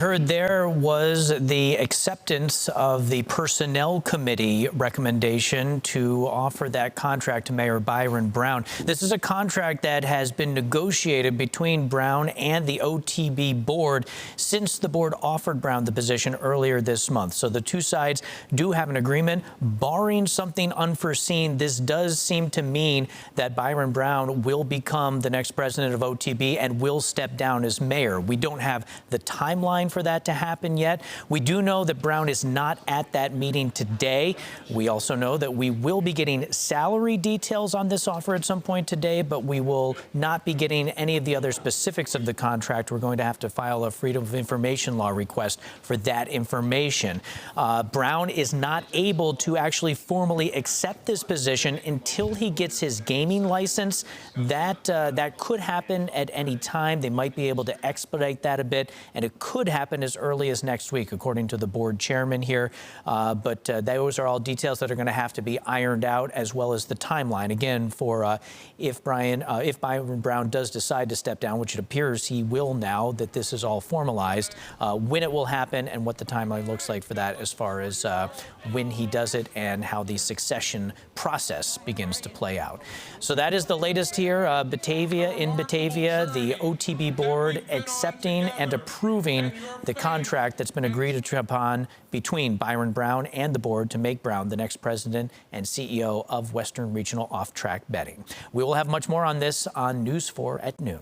Heard there was the acceptance of the Personnel Committee recommendation to offer that contract to Mayor Byron Brown. This is a contract that has been negotiated between Brown and the OTB board since the board offered Brown the position earlier this month. So the two sides do have an agreement. Barring something unforeseen, this does seem to mean that Byron Brown will become the next president of OTB and will step down as mayor. We don't have the timeline for that to happen yet. We do know that Brown is not at that meeting today. We also know that we will be getting salary details on this offer at some point today, but we will not be getting any of the other specifics of the contract. We're going to have to file a Freedom of Information Law request for that information. Brown is not able to actually formally accept this position until he gets his gaming license. That could happen at any time. They might be able to expedite that a bit, and it could happen as early as next week, according to the board chairman here. But those are all details that are going to have to be ironed out, as well as the timeline. Again, for if Byron Brown does decide to step down, which it appears he will now that this is all formalized, when it will happen and what the timeline looks like for that, as far as when he does it and how the succession process begins to play out. So that is the latest here. Batavia, the OTB board accepting and approving the contract that's been agreed upon between Byron Brown and the board to make Brown the next president and CEO of Western Regional Off-Track Betting. We will have much more on this on News 4 at noon.